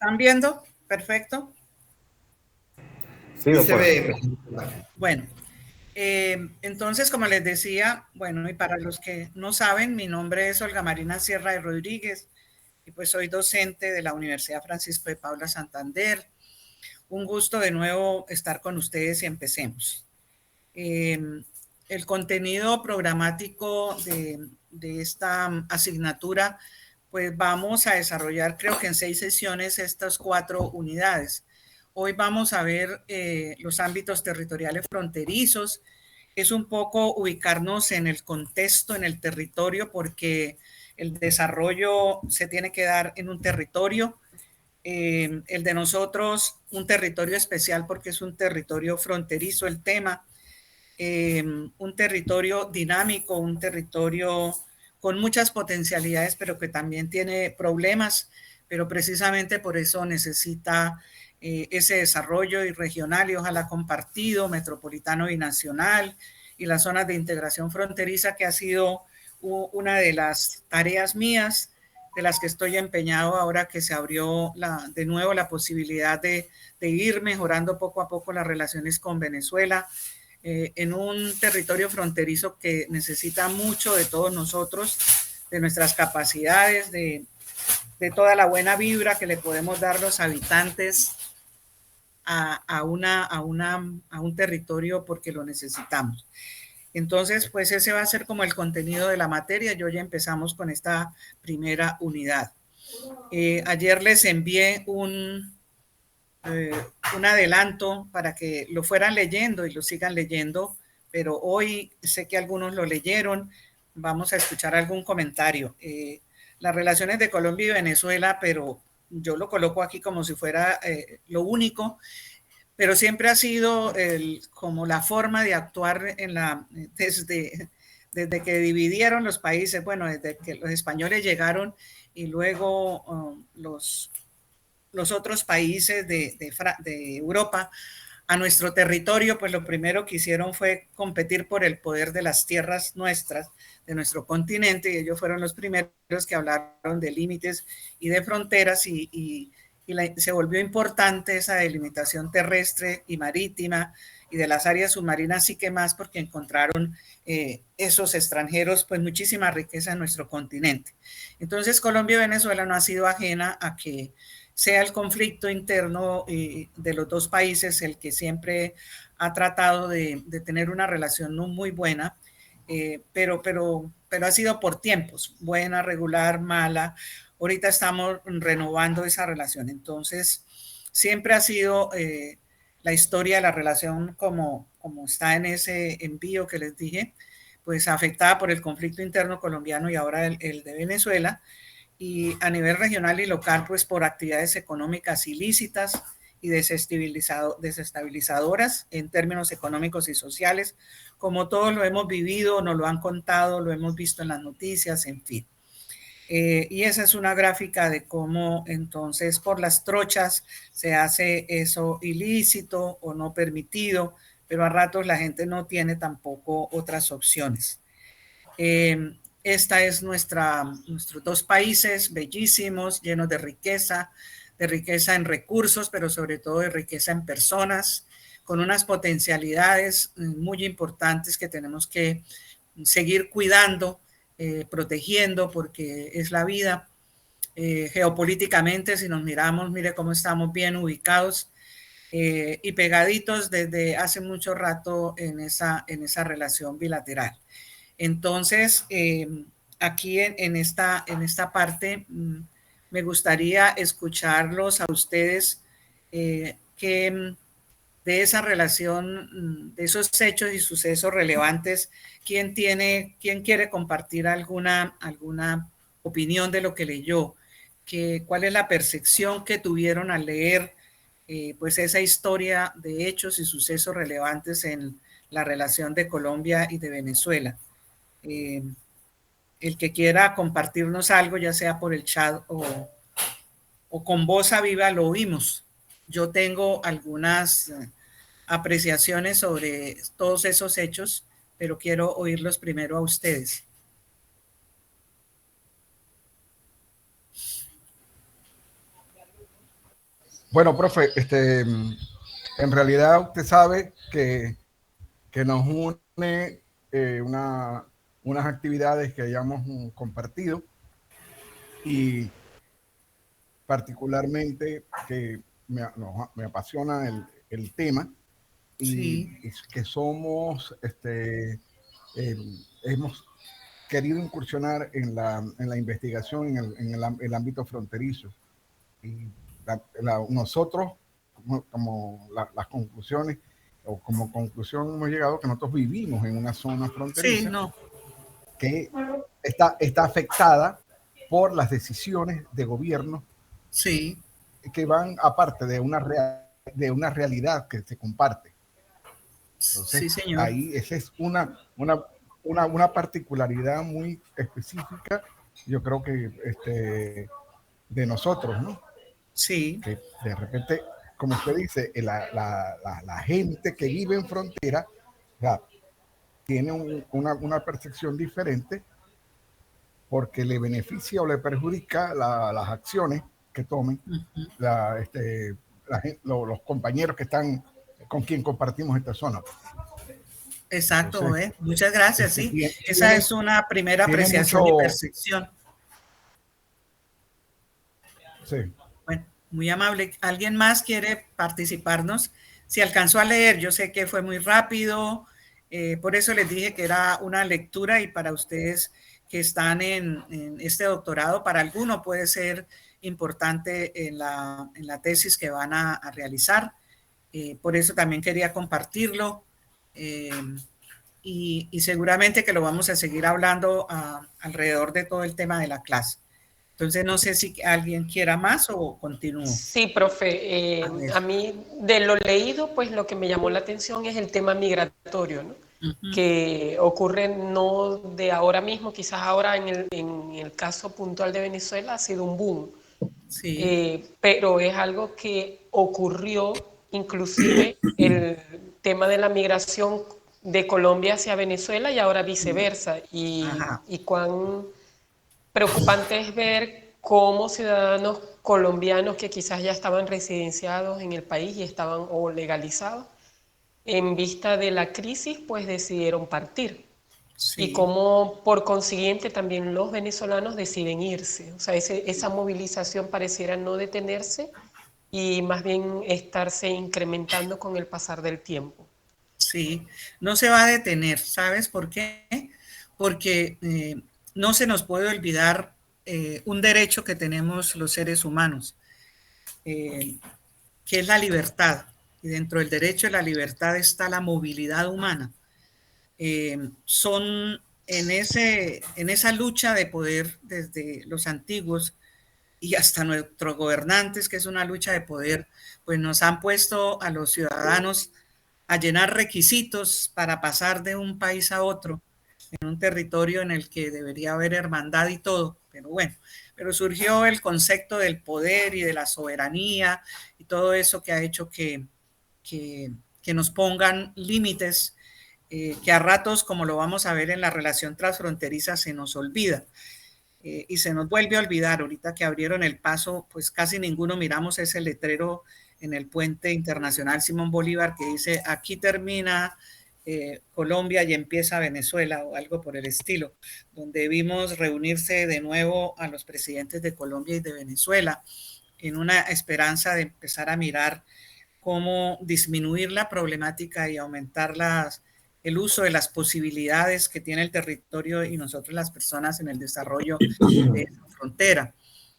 están viendo? Perfecto. Sí, Y se doctora. ve. Bueno, entonces, como les decía, bueno, y para los que no saben, mi nombre es Olga Marina Sierra de Rodríguez y pues soy docente de la Universidad Francisco de Paula Santander. Un gusto de nuevo estar con ustedes y empecemos. El contenido programático de esta asignatura, pues vamos a desarrollar, creo que en 6 sesiones, estas 4 unidades. Hoy vamos a ver los ámbitos territoriales fronterizos. Es un poco ubicarnos en el contexto, en el territorio, porque el desarrollo se tiene que dar en un territorio. El de nosotros, un territorio especial porque es un territorio fronterizo el tema. Un territorio dinámico, un territorio con muchas potencialidades, pero que también tiene problemas, pero precisamente por eso necesita ese desarrollo y regional y ojalá compartido, metropolitano y nacional, y las zonas de integración fronteriza, que ha sido una de las tareas mías, de las que estoy empeñado ahora que se abrió de nuevo la posibilidad de ir mejorando poco a poco las relaciones con Venezuela, en un territorio fronterizo que necesita mucho de todos nosotros, de nuestras capacidades, de toda la buena vibra que le podemos dar los habitantes a un territorio porque lo necesitamos. Entonces, pues ese va a ser como el contenido de la materia. Yo ya empezamos con esta primera unidad. Ayer les envié un adelanto para que lo fueran leyendo y lo sigan leyendo, pero hoy sé que algunos lo leyeron. Vamos a escuchar algún comentario. Las relaciones de Colombia y Venezuela, pero yo lo coloco aquí como si fuera lo único, pero siempre ha sido como la forma de actuar desde que dividieron los países, bueno, desde que los españoles llegaron y luego los otros países de Europa a nuestro territorio, pues lo primero que hicieron fue competir por el poder de las tierras nuestras, de nuestro continente, y ellos fueron los primeros que hablaron de límites y de fronteras, se volvió importante esa delimitación terrestre y marítima y de las áreas submarinas, sí que más porque encontraron esos extranjeros pues muchísima riqueza en nuestro continente. Entonces Colombia y Venezuela no ha sido ajena a que sea el conflicto interno de los dos países el que siempre ha tratado de tener una relación no muy buena, pero ha sido por tiempos, buena, regular, mala. Ahorita estamos renovando esa relación. Entonces, siempre ha sido la historia de la relación como está en ese envío que les dije, pues afectada por el conflicto interno colombiano y ahora el de Venezuela, y a nivel regional y local, pues por actividades económicas ilícitas y desestabilizadoras en términos económicos y sociales, como todos lo hemos vivido, nos lo han contado, lo hemos visto en las noticias, en fin. Y esa es una gráfica de cómo entonces por las trochas se hace eso ilícito o no permitido, pero a ratos la gente no tiene tampoco otras opciones. Esta es nuestros dos países bellísimos, llenos de riqueza en recursos, pero sobre todo de riqueza en personas, con unas potencialidades muy importantes que tenemos que seguir cuidando, protegiendo, porque es la vida. Geopolíticamente, si nos miramos, mire cómo estamos bien ubicados y pegaditos desde hace mucho rato en esa relación bilateral. Entonces, aquí en esta parte me gustaría escucharlos a ustedes que de esa relación, de esos hechos y sucesos relevantes, ¿quién quiere compartir alguna opinión de lo que leyó? ¿Cuál es la percepción que tuvieron al leer pues esa historia de hechos y sucesos relevantes en la relación de Colombia y de Venezuela? El que quiera compartirnos algo, ya sea por el chat o con voz a viva, lo oímos. Yo tengo algunas apreciaciones sobre todos esos hechos, pero quiero oírlos primero a ustedes. Bueno, profe, en realidad usted sabe que nos une unas actividades que hayamos compartido y particularmente que me apasiona el tema y Sí, que somos, hemos querido incursionar en la investigación el ámbito fronterizo. Y nosotros, las conclusiones, o como conclusión hemos llegado que nosotros vivimos en una zona sí, fronteriza no, que está afectada por las decisiones de gobierno sí, que van aparte de una realidad que se comparte. Entonces, sí, señor. ahí esa es una particularidad muy específica, yo creo que de nosotros, ¿no? Sí, Que de repente, como usted dice, la gente que vive en frontera, o sea, tiene una percepción diferente porque le beneficia o le perjudica las acciones que tomen ujú, los compañeros que están con quien compartimos esta zona. exacto, Entonces, ¿eh? Muchas gracias, sí. Esa tiene, es una primera tiene mucho, apreciación y percepción. sí. Bueno, muy amable. ¿Alguien más quiere participarnos? Si alcanzó a leer, yo sé que fue muy rápido, por eso les dije que era una lectura y para ustedes que están en este doctorado, para alguno puede ser importante en la tesis que van a realizar. Por eso también quería compartirlo eh, y seguramente que lo vamos a seguir hablando alrededor de todo el tema de la clase. Entonces, no sé si alguien quiera más o continúo. Sí, profe. A ver. A mí, de lo leído, pues lo que me llamó la atención es el tema migratorio, ¿no? Ujú. Que ocurre no de ahora mismo, quizás ahora en el caso puntual de Venezuela ha sido un boom, Sí. pero es algo que ocurrió, inclusive el tema de la migración de Colombia hacia Venezuela y ahora viceversa, Ajá. y cuán preocupante es ver cómo ciudadanos colombianos que quizás ya estaban residenciados en el país y estaban o legalizados, en vista de la crisis, pues decidieron partir. Y Sí. cómo por consiguiente también los venezolanos deciden irse. O sea, esa movilización pareciera no detenerse y más bien estarse incrementando con el pasar del tiempo. Sí. No se va a detener. ¿Sabes por qué? Porque no se nos puede olvidar un derecho que tenemos los seres humanos, eh, que es la libertad. Y dentro del derecho de la libertad está la movilidad humana. Son en esa lucha de poder desde los antiguos y hasta nuestros gobernantes, que es una lucha de poder, pues nos han puesto a los ciudadanos a llenar requisitos para pasar de un país a otro, en un territorio en el que debería haber hermandad y todo, pero bueno, pero surgió el concepto del poder y de la soberanía y todo eso que ha hecho que, que nos pongan límites que a ratos, como lo vamos a ver en la relación transfronteriza, se nos olvida. Y se nos vuelve a olvidar. Ahorita que abrieron el paso, pues casi ninguno miramos ese letrero en el puente internacional Simón Bolívar que dice aquí termina Colombia y empieza Venezuela o algo por el estilo, donde vimos reunirse de nuevo a los presidentes de Colombia y de Venezuela en una esperanza de empezar a mirar cómo disminuir la problemática y aumentar el uso de las posibilidades que tiene el territorio y nosotros las personas en el desarrollo de esa frontera.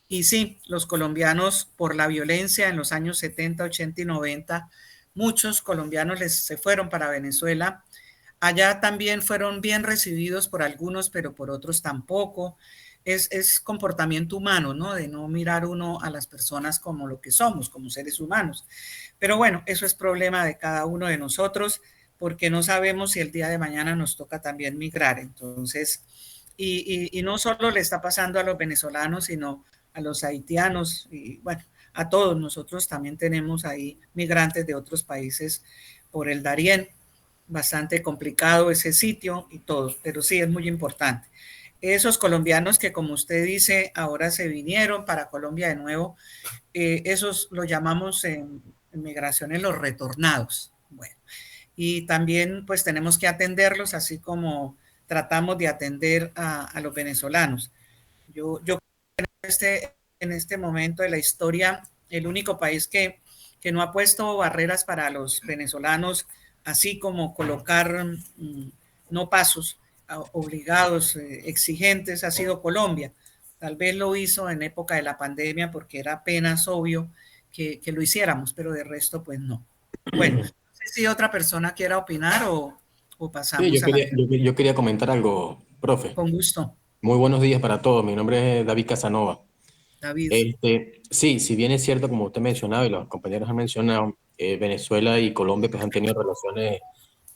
Y sí, los colombianos por la violencia en los años 70, 80 y 90, muchos colombianos se fueron para Venezuela. Allá también fueron bien recibidos por algunos, pero por otros tampoco. Es comportamiento humano, ¿no? De no mirar uno a las personas como lo que somos, como seres humanos. Pero bueno, eso es problema de cada uno de nosotros, porque no sabemos si el día de mañana nos toca también migrar. Entonces, y no solo le está pasando a los venezolanos, sino a los haitianos y bueno, a todos nosotros también tenemos ahí migrantes de otros países por el Darién. Bastante complicado ese sitio y todo, pero sí es muy importante. Esos colombianos que, como usted dice, ahora se vinieron para Colombia de nuevo, esos lo llamamos en migraciones los retornados. Bueno, y también pues tenemos que atenderlos así como tratamos de atender a los venezolanos. Yo en este momento de la historia, el único país que no ha puesto barreras para los venezolanos, así como colocar no pasos obligados, exigentes, ha sido Colombia. Tal vez lo hizo en época de la pandemia porque era apenas obvio que lo hiciéramos, pero de resto pues no. Bueno, no sé si otra persona quiera opinar o Sí, pasamos a la... yo quería comentar algo, profe. Con gusto, Muy buenos días para todos. Mi nombre es David Casanova. David. Sí, si bien es cierto, como usted mencionaba y los compañeros han mencionado, Venezuela y Colombia pues, han tenido relaciones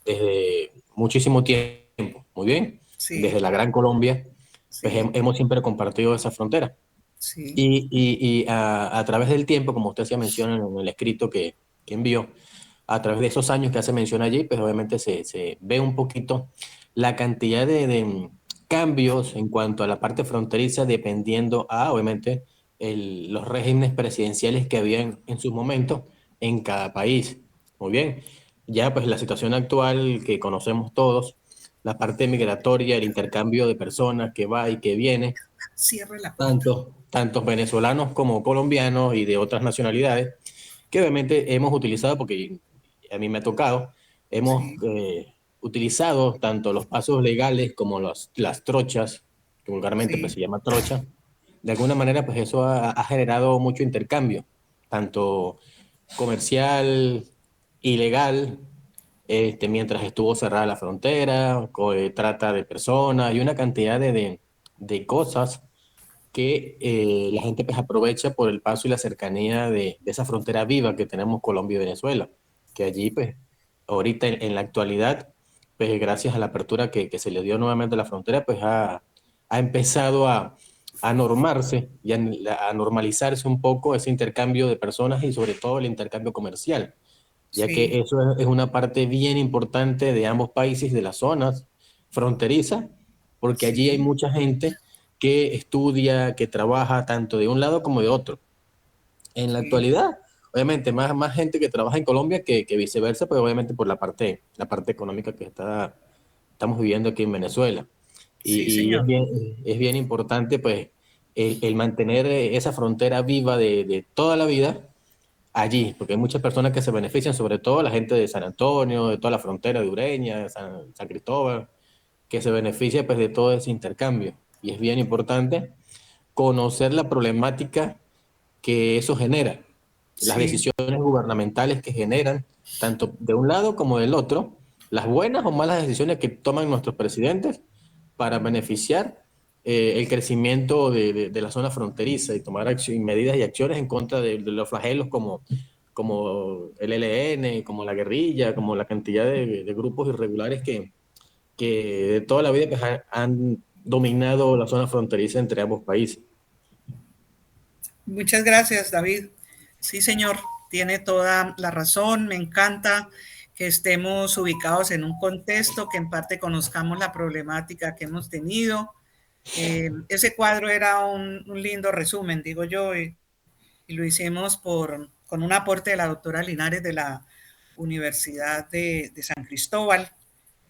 desde muchísimo tiempo. Muy bien. Desde Sí, la Gran Colombia, pues sí, hemos siempre compartido esa frontera. sí, Y a través del tiempo, como usted hacía mención en el escrito que envió, a través de esos años que hace mención allí, pues obviamente se ve un poquito la cantidad de cambios en cuanto a la parte fronteriza, dependiendo a, obviamente, los regímenes presidenciales que había en sus momentos en cada país. Muy bien, ya pues la situación actual que conocemos todos, la parte migratoria, el intercambio de personas que va y que viene, cierre la puerta. tantos venezolanos como colombianos y de otras nacionalidades, que obviamente hemos utilizado, porque a mí me ha tocado, hemos Sí, utilizado tanto los pasos legales como las trochas, que vulgarmente pues, sí, se llama trocha. De alguna manera, pues eso ha generado mucho intercambio, tanto comercial, ilegal, mientras estuvo cerrada la frontera, trata de personas y una cantidad de cosas que la gente pues aprovecha por el paso y la cercanía de esa frontera viva que tenemos Colombia y Venezuela, que allí pues ahorita en la actualidad, pues gracias a la apertura que se le dio nuevamente a la frontera, pues ha empezado a normarse y a normalizarse un poco ese intercambio de personas y sobre todo el intercambio comercial, ya sí, que eso es una parte bien importante de ambos países, de las zonas fronterizas, porque allí hay sí, mucha gente que estudia, que trabaja tanto de un lado como de otro. En la sí, actualidad, obviamente, más gente que trabaja en Colombia que viceversa, pues obviamente por la parte económica que estamos viviendo aquí en Venezuela. sí, Y señor. es bien importante, pues, el mantener esa frontera viva de toda la vida allí, porque hay muchas personas que se benefician, sobre todo la gente de San Antonio, de toda la frontera de Ureña, San Cristóbal, que se beneficia pues de todo ese intercambio. Y es bien importante conocer la problemática que eso genera, las Sí, decisiones gubernamentales que generan, tanto de un lado como del otro, las buenas o malas decisiones que toman nuestros presidentes para beneficiar el crecimiento de la zona fronteriza y tomar medidas y acciones en contra de los flagelos como el ELN, como la guerrilla, como la cantidad de grupos irregulares que de toda la vida pues, han dominado la zona fronteriza entre ambos países. muchas gracias, David. Sí, señor, tiene toda la razón. Me encanta que estemos ubicados en un contexto, que en parte conozcamos la problemática que hemos tenido. Ese cuadro era un lindo resumen, digo yo, y lo hicimos con un aporte de la doctora Linares de la Universidad de San Cristóbal.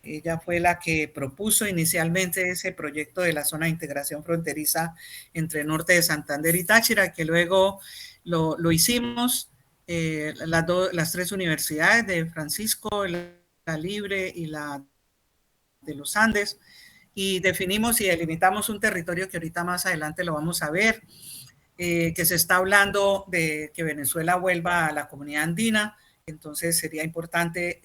Ella fue la que propuso inicialmente ese proyecto de la zona de integración fronteriza entre norte de Santander y Táchira, que luego lo hicimos las tres universidades de Francisco, la Libre y la de los Andes, y definimos y delimitamos un territorio que ahorita más adelante lo vamos a ver, que se está hablando de que Venezuela vuelva a la comunidad andina, entonces sería importante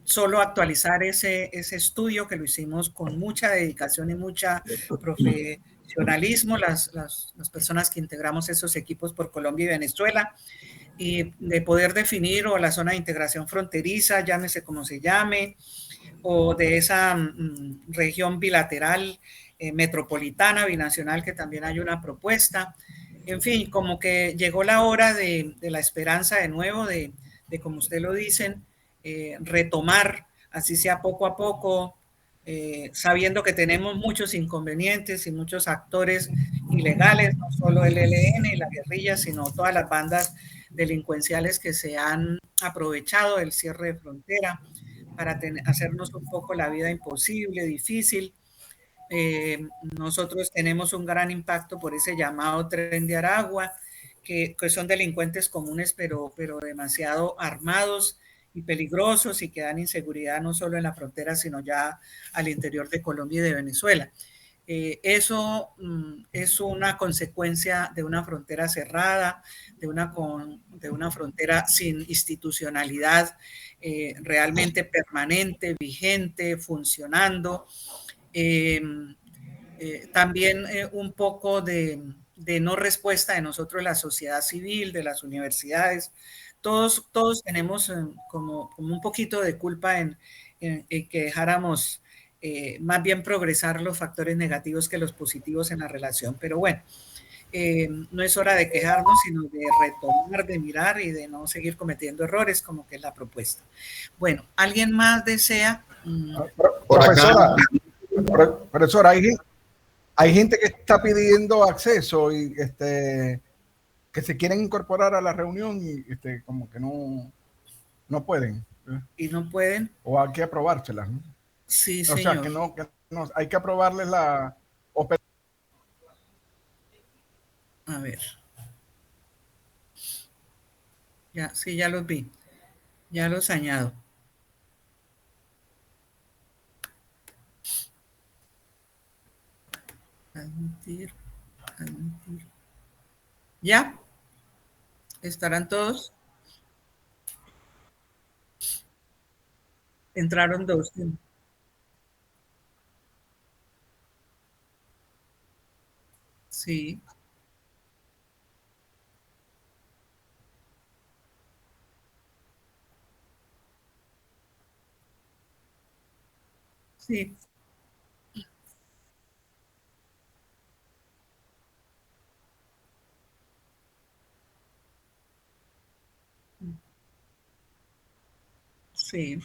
solo actualizar ese estudio que lo hicimos con mucha dedicación y mucha profesionalismo, las personas que integramos esos equipos por Colombia y Venezuela, y de poder definir o la zona de integración fronteriza, llámese como se llame, o de esa región bilateral, metropolitana, binacional, que también hay una propuesta. En fin, como que llegó la hora de la esperanza de nuevo, como usted lo dicen, retomar, así sea poco a poco, sabiendo que tenemos muchos inconvenientes y muchos actores ilegales, no solo el ELN y la guerrilla, sino todas las bandas delincuenciales que se han aprovechado del cierre de frontera para hacernos un poco la vida imposible, difícil. Nosotros tenemos un gran impacto por ese llamado Tren de Aragua, que son delincuentes comunes, pero demasiado armados y peligrosos y que dan inseguridad no solo en la frontera, sino ya al interior de Colombia y de Venezuela. Eso es una consecuencia de una frontera cerrada, de una frontera sin institucionalidad realmente permanente, vigente, funcionando. También un poco de no respuesta de nosotros, la sociedad civil, de las universidades. Todos tenemos como un poquito de culpa en que dejáramos más bien progresar los factores negativos que los positivos en la relación. Pero bueno, no es hora de quejarnos, sino de retomar, de mirar y de no seguir cometiendo errores, como que es la propuesta. Bueno, ¿alguien más desea? Profesora, hay gente que está pidiendo acceso y que se quieren incorporar a la reunión y como que no pueden. Y no pueden. O hay que aprobárselas, ¿no? Sí, o señor. sea, que no, hay que aprobarles la... A ver. Ya, sí, ya los vi. Ya los añado. Admitir. ¿Ya? ¿Estarán todos? Entraron dos. Sí. Sí. Sí.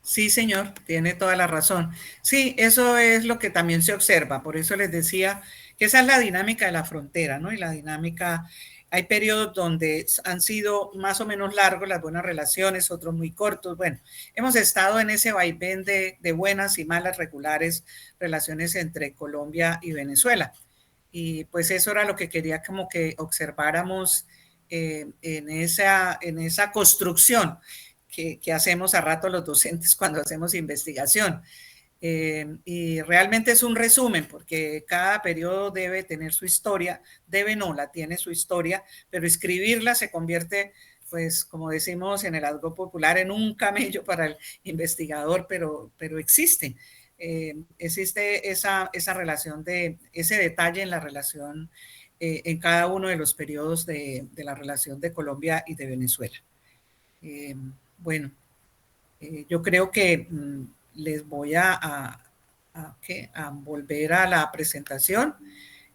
Sí, señor, tiene toda la razón. Sí, eso es lo que también se observa. Por eso les decía que esa es la dinámica de la frontera, ¿no? Y la dinámica, hay periodos donde han sido más o menos largos las buenas relaciones, otros muy cortos. Bueno, hemos estado en ese vaivén de buenas y malas regulares relaciones entre Colombia y Venezuela. Y pues eso era lo que quería como que observáramos en esa construcción que hacemos a rato los docentes cuando hacemos investigación. Y realmente es un resumen, porque cada periodo debe tener su historia, debe no, la tiene su historia, pero escribirla se convierte, pues como decimos en el argot popular, en un camello para el investigador, pero existe. Existe esa relación, ese detalle en la relación, en cada uno de los periodos de la relación de Colombia y de Venezuela. Bueno, yo creo que les voy a volver a la presentación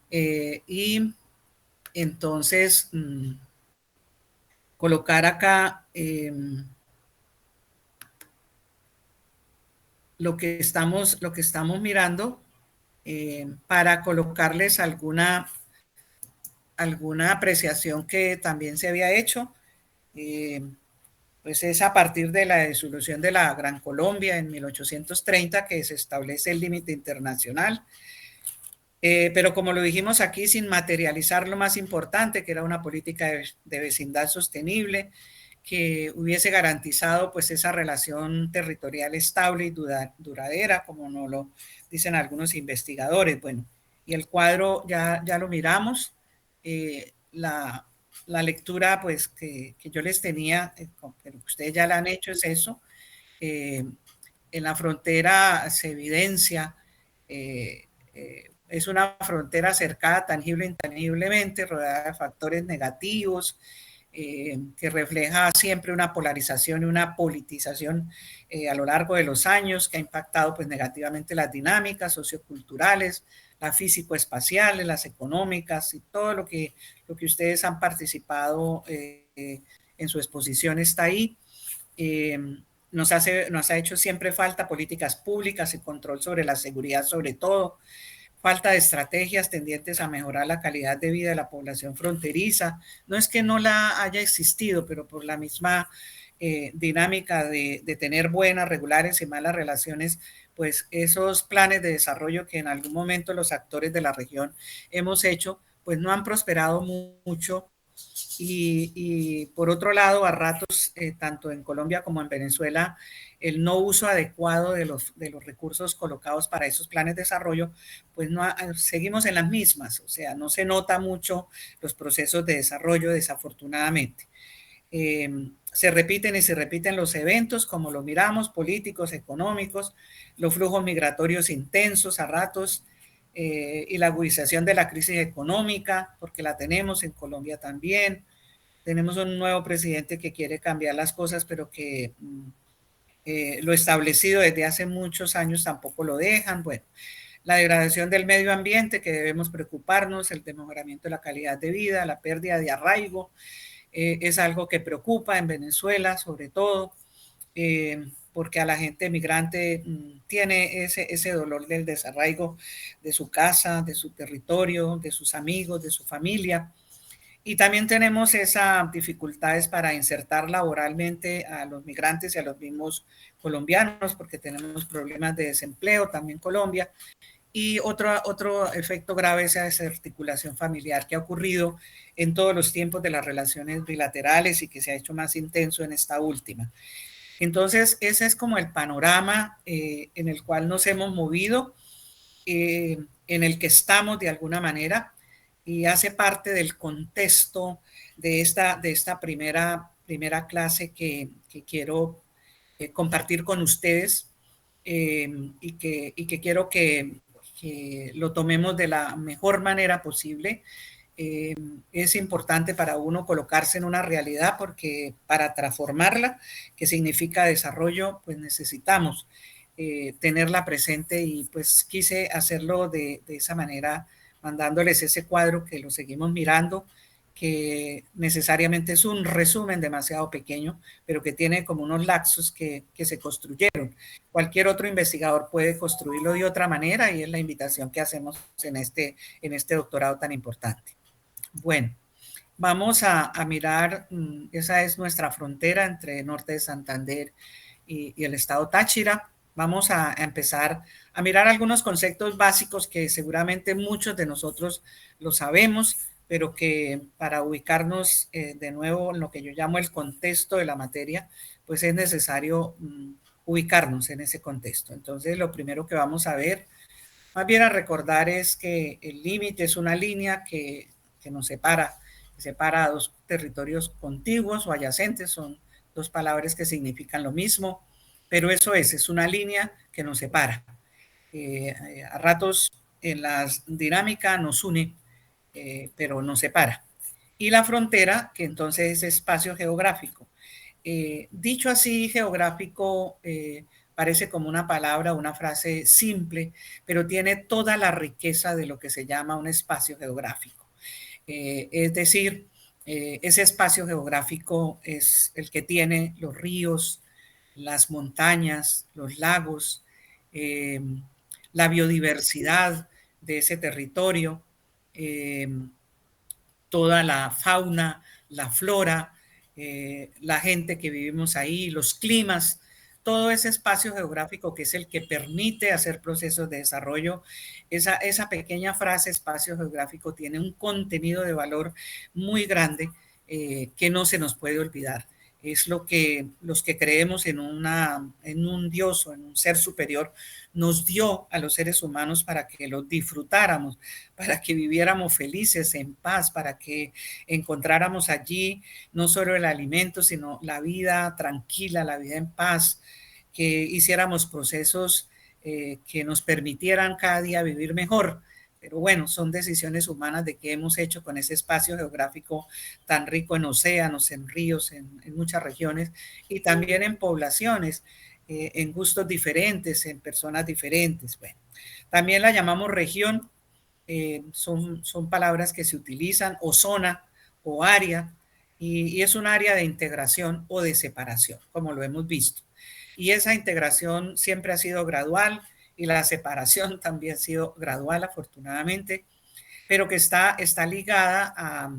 y entonces colocar acá lo que estamos mirando para colocarles alguna apreciación que también se había hecho. Pues es a partir de la disolución de la Gran Colombia en 1830 que se establece el límite internacional. Pero como lo dijimos aquí, sin materializar lo más importante, que era una política de vecindad sostenible, que hubiese garantizado pues esa relación territorial estable y duradera, como nos lo dicen algunos investigadores. Bueno, y el cuadro ya lo miramos. La lectura pues que yo les tenía, pero ustedes ya la han hecho, es eso. En la frontera se evidencia, es una frontera cercada tangible e intangiblemente, rodeada de factores negativos, que refleja siempre una polarización y una politización a lo largo de los años, que ha impactado pues negativamente las dinámicas socioculturales, las físico-espaciales, las económicas y todo lo que ustedes han participado en su exposición está ahí. Nos ha hecho siempre falta políticas públicas y control sobre la seguridad, sobre todo, falta de estrategias tendientes a mejorar la calidad de vida de la población fronteriza. No es que no la haya existido, pero por la misma dinámica de tener buenas, regulares y malas relaciones, pues esos planes de desarrollo que en algún momento los actores de la región hemos hecho, pues no han prosperado mucho. Y por otro lado, a ratos, tanto en Colombia como en Venezuela, el no uso adecuado de los recursos colocados para esos planes de desarrollo, pues no seguimos en las mismas, o sea, no se nota mucho los procesos de desarrollo, desafortunadamente. Se repiten y se repiten los eventos, como lo miramos, políticos, económicos, los flujos migratorios intensos a ratos, y la agudización de la crisis económica, porque la tenemos en Colombia también. Tenemos un nuevo presidente que quiere cambiar las cosas, pero que lo establecido desde hace muchos años tampoco lo dejan. Bueno, la degradación del medio ambiente, que debemos preocuparnos, el mejoramiento de la calidad de vida, la pérdida de arraigo, es algo que preocupa en Venezuela, sobre todo, porque a la gente migrante tiene ese dolor del desarraigo de su casa, de su territorio, de sus amigos, de su familia. Y también tenemos esas dificultades para insertar laboralmente a los migrantes y a los mismos colombianos, porque tenemos problemas de desempleo también en Colombia. Y otro efecto grave es esa desarticulación familiar que ha ocurrido en todos los tiempos de las relaciones bilaterales y que se ha hecho más intenso en esta última. Entonces, ese es como el panorama en el cual nos hemos movido, en el que estamos de alguna manera, y hace parte del contexto de esta primera clase que quiero compartir con ustedes, y que quiero que lo tomemos de la mejor manera posible. Es importante para uno colocarse en una realidad, porque para transformarla, que significa desarrollo, pues necesitamos tenerla presente, y pues quise hacerlo de esa manera, mandándoles ese cuadro que lo seguimos mirando, que necesariamente es un resumen demasiado pequeño, pero que tiene como unos lapsos que se construyeron. Cualquier otro investigador puede construirlo de otra manera, y es la invitación que hacemos en este doctorado tan importante. Bueno, vamos a mirar, esa es nuestra frontera entre norte de Santander y el estado Táchira. Vamos a empezar a mirar algunos conceptos básicos que seguramente muchos de nosotros lo sabemos, pero que para ubicarnos de nuevo en lo que yo llamo el contexto de la materia, pues es necesario ubicarnos en ese contexto. Entonces, lo primero que vamos a ver, más bien a recordar, es que el límite es una línea que nos separa a dos territorios contiguos o adyacentes, son dos palabras que significan lo mismo, pero eso es una línea que nos separa. A ratos en la dinámica nos une, pero nos separa. Y la frontera, que entonces es espacio geográfico. Dicho así, geográfico parece como una palabra, una frase simple, pero tiene toda la riqueza de lo que se llama un espacio geográfico. Es decir, ese espacio geográfico es el que tiene los ríos, las montañas, los lagos, la biodiversidad de ese territorio, toda la fauna, la flora, la gente que vivimos ahí, los climas, todo ese espacio geográfico que es el que permite hacer procesos de desarrollo. Esa pequeña frase, espacio geográfico, tiene un contenido de valor muy grande, que no se nos puede olvidar. Es lo que los que creemos en un Dios o en un ser superior nos dio a los seres humanos para que los disfrutáramos, para que viviéramos felices, en paz, para que encontráramos allí no solo el alimento, sino la vida tranquila, la vida en paz, que hiciéramos procesos que nos permitieran cada día vivir mejor, Pero bueno, son decisiones humanas de qué hemos hecho con ese espacio geográfico tan rico en océanos, en ríos, en muchas regiones y también en poblaciones, en gustos diferentes, en personas diferentes. Bueno, también la llamamos región, son palabras que se utilizan, o zona o área, y es un área de integración o de separación, como lo hemos visto. Y esa integración siempre ha sido gradual y la separación también ha sido gradual, afortunadamente, pero que está ligada a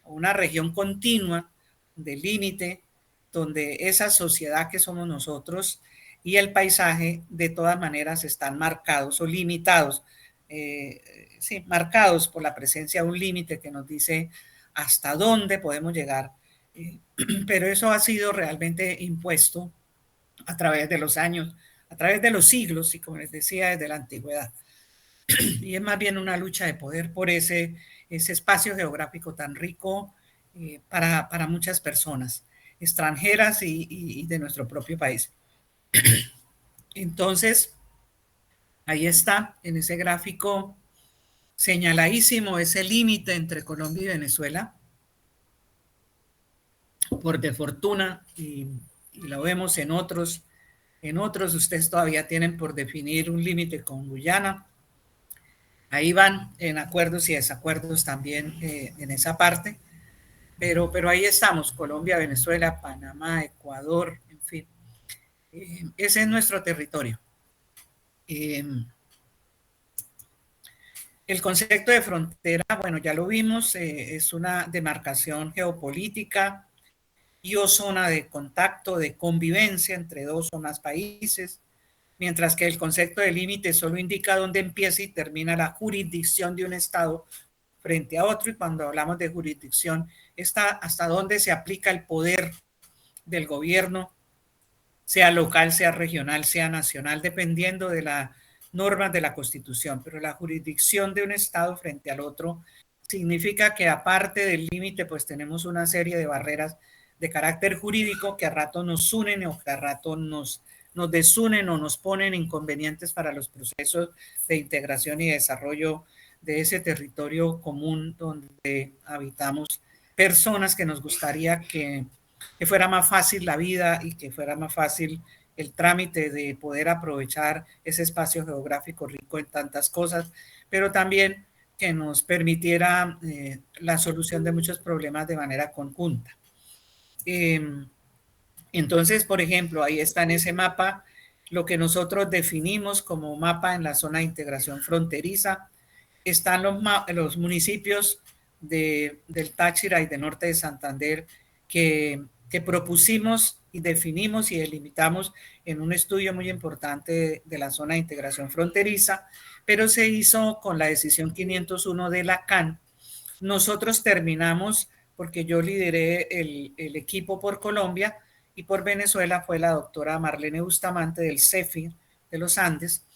una región continua de límite, donde esa sociedad que somos nosotros y el paisaje de todas maneras están marcados o limitados, sí, marcados por la presencia de un límite que nos dice hasta dónde podemos llegar. Pero eso ha sido realmente impuesto a través de los años, a través de los siglos y, como les decía, desde la antigüedad. Y es más bien una lucha de poder por ese espacio geográfico tan rico para muchas personas extranjeras y de nuestro propio país. Entonces, ahí está, en ese gráfico señaladísimo ese límite entre Colombia y Venezuela, por de fortuna, y lo vemos en otros ustedes todavía tienen por definir un límite con Guyana. Ahí van en acuerdos y desacuerdos también en esa parte, pero ahí estamos, Colombia, Venezuela, Panamá, Ecuador, en fin. Ese es nuestro territorio. El concepto de frontera, bueno, ya lo vimos, es una demarcación geopolítica y o zona de contacto, de convivencia entre dos o más países, mientras que el concepto de límite solo indica dónde empieza y termina la jurisdicción de un Estado frente a otro, y cuando hablamos de jurisdicción, está hasta dónde se aplica el poder del gobierno, sea local, sea regional, sea nacional, dependiendo de las normas de la Constitución. Pero la jurisdicción de un Estado frente al otro significa que aparte del límite, pues tenemos una serie de barreras de carácter jurídico que a rato nos unen o que a rato nos desunen o nos ponen inconvenientes para los procesos de integración y desarrollo de ese territorio común donde habitamos personas que nos gustaría que fuera más fácil la vida y que fuera más fácil el trámite de poder aprovechar ese espacio geográfico rico en tantas cosas, pero también que nos permitiera la solución de muchos problemas de manera conjunta. Entonces, por ejemplo, ahí está en ese mapa lo que nosotros definimos como mapa en la zona de integración fronteriza. Están los municipios del Táchira y del norte de Santander que propusimos y definimos y delimitamos en un estudio muy importante de la zona de integración fronteriza, pero se hizo con la decisión 501 de la CAN. Nosotros terminamos, porque yo lideré el equipo por Colombia, y por Venezuela fue la doctora Marlene Bustamante del CEFI de los Andes,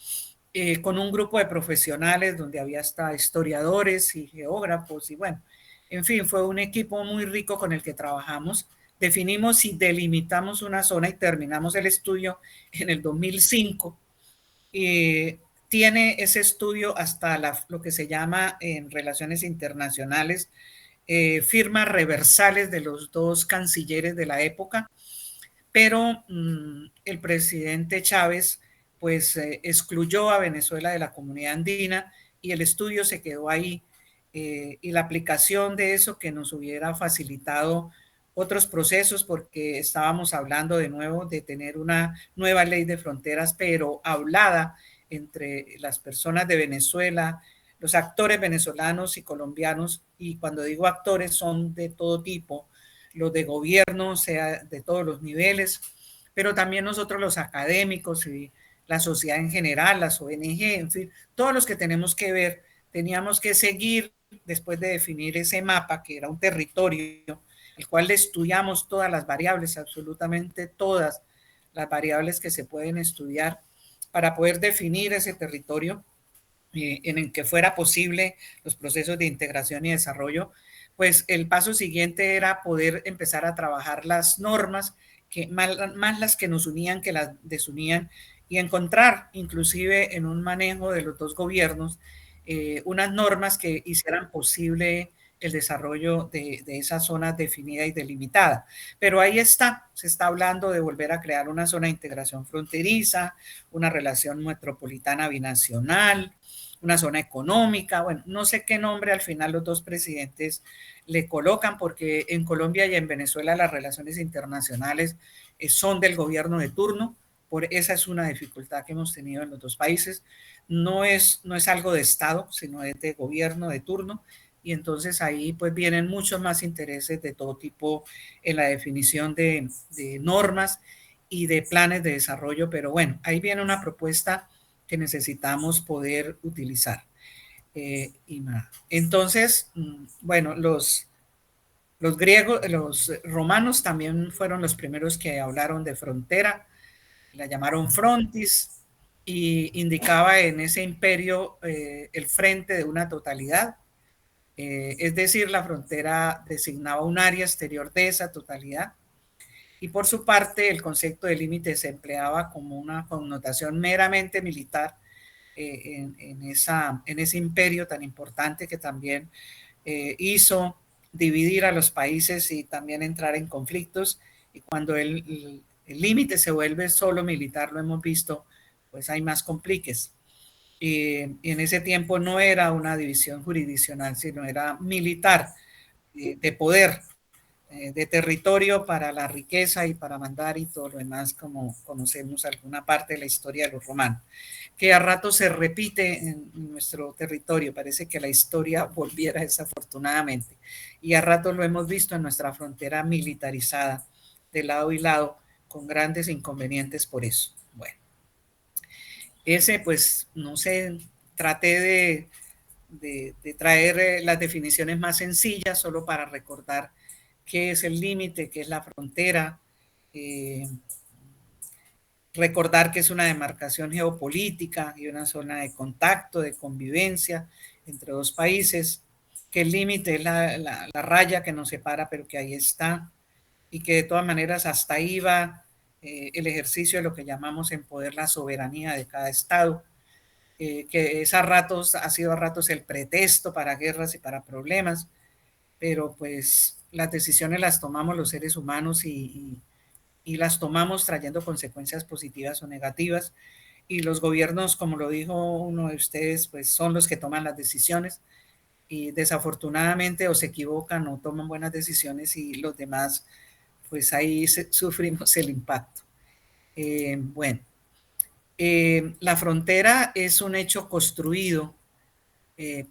con un grupo de profesionales donde había hasta historiadores y geógrafos y bueno, en fin, fue un equipo muy rico con el que trabajamos. Definimos y delimitamos una zona y terminamos el estudio en el 2005. Tiene ese estudio hasta lo que se llama en relaciones internacionales firmas reversales de los dos cancilleres de la época, pero el presidente Chávez pues excluyó a Venezuela de la comunidad andina y el estudio se quedó ahí, y la aplicación de eso que nos hubiera facilitado otros procesos, porque estábamos hablando de nuevo de tener una nueva ley de fronteras, pero hablada entre las personas de Venezuela, los actores venezolanos y colombianos, y cuando digo actores son de todo tipo, los de gobierno, o sea, de todos los niveles, pero también nosotros los académicos y la sociedad en general, las ONG, en fin, todos los que tenemos que ver, teníamos que seguir después de definir ese mapa, que era un territorio, el cual estudiamos todas las variables, absolutamente todas las variables que se pueden estudiar para poder definir ese territorio en el que fuera posible los procesos de integración y desarrollo. Pues el paso siguiente era poder empezar a trabajar las normas, que más las que nos unían que las desunían, y encontrar inclusive en un manejo de los dos gobiernos unas normas que hicieran posible el desarrollo de esa zona definida y delimitada. Pero ahí está, se está hablando de volver a crear una zona de integración fronteriza, una relación metropolitana binacional, una zona económica, bueno, no sé qué nombre al final los dos presidentes le colocan, porque en Colombia y en Venezuela las relaciones internacionales son del gobierno de turno, por esa es una dificultad que hemos tenido en los dos países, no es algo de Estado, sino es de gobierno de turno, y entonces ahí pues vienen muchos más intereses de todo tipo en la definición de normas y de planes de desarrollo, pero bueno, ahí viene una propuesta que necesitamos poder utilizar. Entonces, bueno, los griegos, los romanos también fueron los primeros que hablaron de frontera, la llamaron frontis, y indicaba en ese imperio el frente de una totalidad, es decir, la frontera designaba un área exterior de esa totalidad, y por su parte el concepto de límite se empleaba como una connotación meramente militar en ese imperio tan importante que también hizo dividir a los países y también entrar en conflictos, y cuando el límite se vuelve solo militar, lo hemos visto, pues hay más compliques. Y en ese tiempo no era una división jurisdiccional, sino era militar, de poder, de territorio para la riqueza y para mandar y todo lo demás, como conocemos alguna parte de la historia de los romanos, que a rato se repite en nuestro territorio. Parece que la historia volviera desafortunadamente, y a rato lo hemos visto en nuestra frontera militarizada de lado y lado, con grandes inconvenientes por eso. Bueno, ese pues, no sé, traté de traer las definiciones más sencillas, solo para recordar qué es el límite, qué es la frontera, recordar que es una demarcación geopolítica y una zona de contacto, de convivencia entre dos países, que el límite es la raya que nos separa, pero que ahí está, y que de todas maneras hasta ahí va el ejercicio de lo que llamamos en poder la soberanía de cada estado, que es a ratos, ha sido a ratos el pretexto para guerras y para problemas, pero pues las decisiones las tomamos los seres humanos y las tomamos trayendo consecuencias positivas o negativas, y los gobiernos, como lo dijo uno de ustedes, pues son los que toman las decisiones, y desafortunadamente o se equivocan o toman buenas decisiones, y los demás pues ahí sufrimos el impacto. Bueno, la frontera es un hecho construido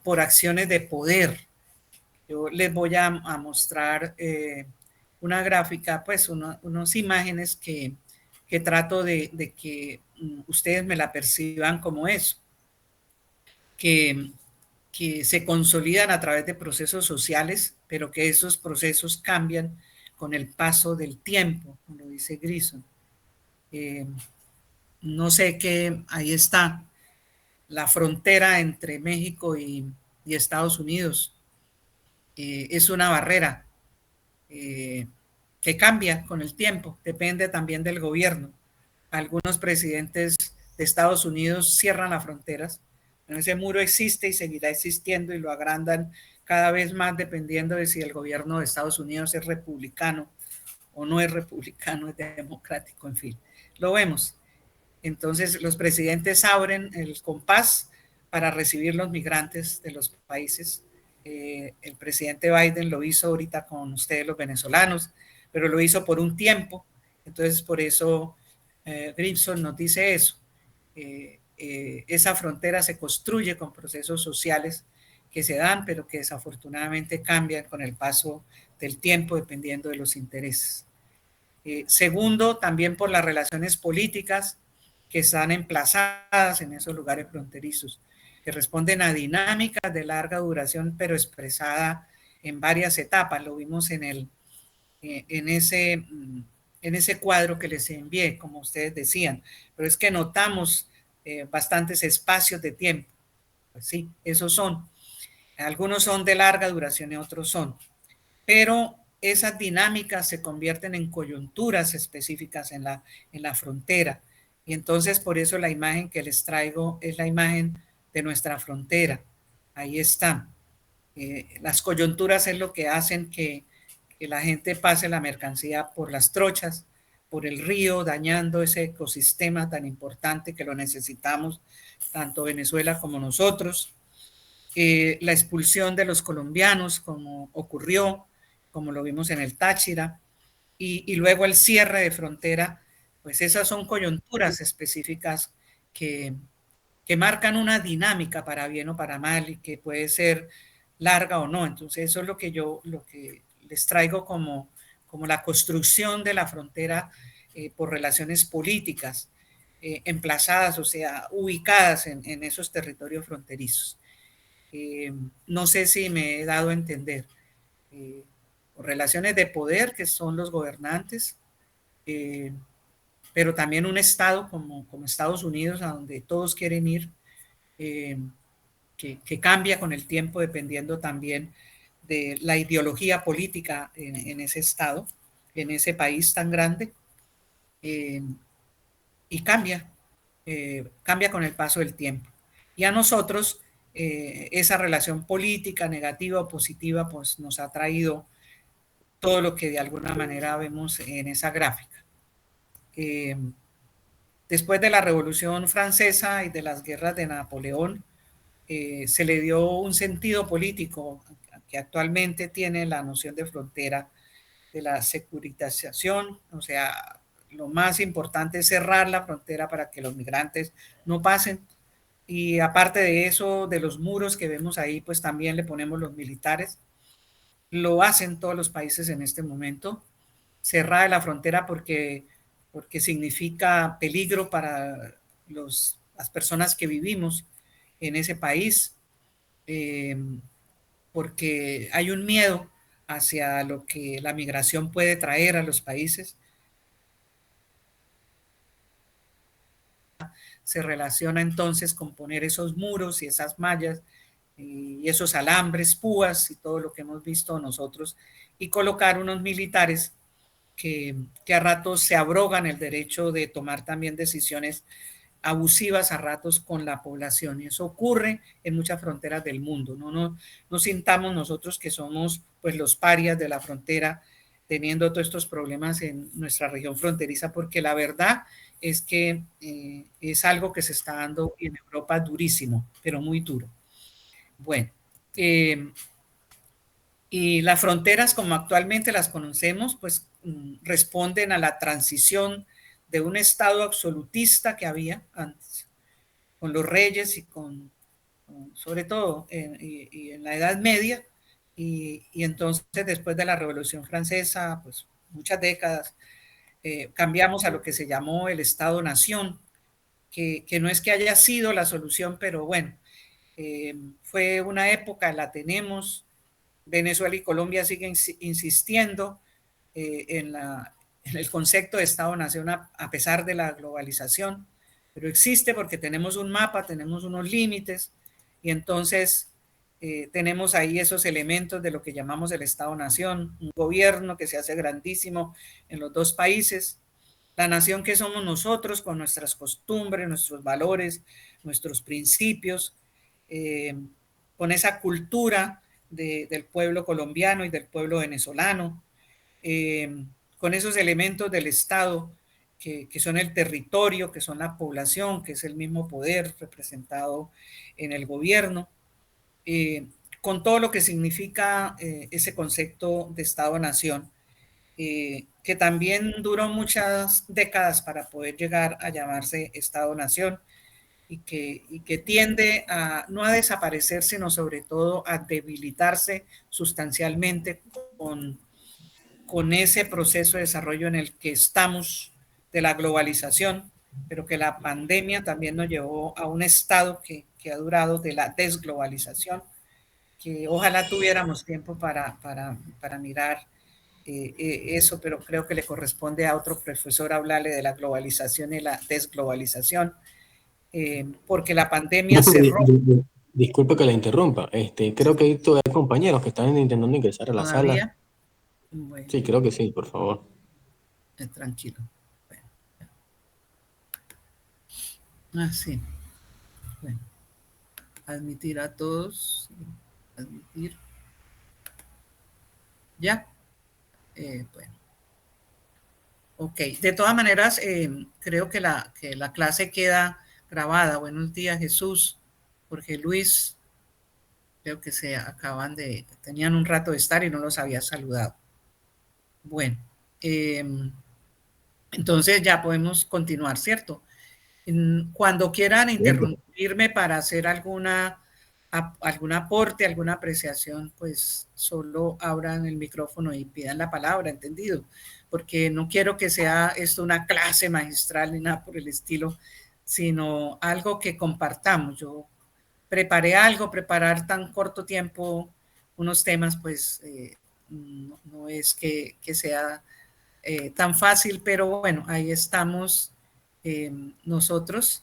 por acciones de poder. Yo les voy a mostrar una gráfica, pues unas imágenes que trato de que ustedes me la perciban como eso, que se consolidan a través de procesos sociales, pero que esos procesos cambian con el paso del tiempo, como lo dice Grison. No sé qué, ahí está la frontera entre México y Estados Unidos. Es una barrera que cambia con el tiempo, depende también del gobierno. Algunos presidentes de Estados Unidos cierran las fronteras, pero ese muro existe y seguirá existiendo, y lo agrandan cada vez más dependiendo de si el gobierno de Estados Unidos es republicano o no es republicano, es democrático, en fin. Lo vemos. Entonces los presidentes abren el compás para recibir los migrantes de los países. El presidente Biden lo hizo ahorita con ustedes los venezolanos, pero lo hizo por un tiempo. Entonces por eso Grison nos dice eso. Esa frontera se construye con procesos sociales que se dan, pero que desafortunadamente cambian con el paso del tiempo dependiendo de los intereses. Segundo, también por las relaciones políticas que están emplazadas en esos lugares fronterizos, que responden a dinámicas de larga duración, pero expresada en varias etapas. Lo vimos en ese cuadro que les envié, como ustedes decían, pero es que notamos bastantes espacios de tiempo. Pues sí, esos son. Algunos son de larga duración y otros son. Pero esas dinámicas se convierten en coyunturas específicas en la frontera. Y entonces por eso la imagen que les traigo es la imagen de nuestra frontera. ahí está. Las coyunturas es lo que hacen que la gente pase la mercancía por las trochas, por el río, dañando ese ecosistema tan importante que lo necesitamos, tanto Venezuela como nosotros. La expulsión de los colombianos, como ocurrió, como lo vimos en el Táchira, y luego el cierre de frontera, pues esas son coyunturas específicas que, que marcan una dinámica para bien o para mal y que puede ser larga o no. Entonces eso es lo que les traigo como la construcción de la frontera por relaciones políticas emplazadas, o sea, ubicadas en esos territorios fronterizos. No sé si me he dado a entender. Eh, Relaciones de poder, que son los gobernantes, eh, pero también un Estado como Estados Unidos, a donde todos quieren ir, eh, que cambia con el tiempo dependiendo también de la ideología política en ese Estado, en ese país tan grande, eh, y cambia con el paso del tiempo. Y a nosotros esa relación política, negativa o positiva, pues nos ha traído todo lo que de alguna manera vemos en esa gráfica. Eh, Después de la Revolución Francesa y de las guerras de Napoleón, se le dio un sentido político que actualmente tiene la noción de frontera, de la securitización, o sea, lo más importante es cerrar la frontera para que los migrantes no pasen. Y aparte de eso, de los muros que vemos ahí, pues también le ponemos los militares. Lo hacen todos los países en este momento. Cerrada la frontera porque significa peligro para las personas que vivimos en ese país, eh, porque hay un miedo hacia lo que la migración puede traer a los países. Se relaciona entonces con poner esos muros y esas mallas y esos alambres, púas y todo lo que hemos visto nosotros, y colocar unos militares que a ratos se abrogan el derecho de tomar también decisiones abusivas a ratos con la población. Y eso ocurre en muchas fronteras del mundo. No sintamos nosotros que somos pues los parias de la frontera teniendo todos estos problemas en nuestra región fronteriza, porque la verdad es que es algo que se está dando en Europa durísimo, pero muy duro. Bueno, y las fronteras como actualmente las conocemos, pues responden a la transición de un estado absolutista que había antes, con los reyes y sobre todo y en la Edad Media, y entonces después de la Revolución Francesa, pues muchas décadas, cambiamos a lo que se llamó el Estado-Nación, que no es que haya sido la solución, pero bueno, fue una época, la tenemos. Venezuela y Colombia siguen insistiendo en el concepto de Estado-Nación a pesar de la globalización, pero existe porque tenemos un mapa, tenemos unos límites y entonces tenemos ahí esos elementos de lo que llamamos el Estado-Nación, un gobierno que se hace grandísimo en los dos países, la nación que somos nosotros con nuestras costumbres, nuestros valores, nuestros principios, con esa cultura del pueblo colombiano y del pueblo venezolano, con esos elementos del Estado que son el territorio, que son la población, que es el mismo poder representado en el gobierno, con todo lo que significa ese concepto de Estado-Nación, que también duró muchas décadas para poder llegar a llamarse Estado-Nación y que tiende a no a desaparecer, sino sobre todo a debilitarse sustancialmente con ese proceso de desarrollo en el que estamos de la globalización, pero que la pandemia también nos llevó a un estado que ha durado de la desglobalización, que ojalá tuviéramos tiempo para mirar eso, pero creo que le corresponde a otro profesor hablarle de la globalización y la desglobalización, porque la pandemia cerró. Disculpe que la interrumpa. Creo que hay todavía compañeros que están intentando ingresar a la sala. ¿Todavía? Bueno, Sí, creo que sí, por favor. tranquilo. Bueno. Sí. Bueno. admitir a todos. Admitir. Ya. Bueno. Ok. De todas maneras, creo que la clase queda grabada. Buenos días, Jesús. Jorge Luis. Creo que tenían un rato de estar y no los había saludado. Bueno. Entonces ya podemos continuar, ¿cierto? Cuando quieran interrumpirme para hacer algún aporte, alguna apreciación, pues solo abran el micrófono y pidan la palabra, ¿entendido? Porque no quiero que sea esto una clase magistral ni nada por el estilo, sino algo que compartamos. Yo preparar tan corto tiempo unos temas, pues no es que sea tan fácil, pero bueno, ahí estamos nosotros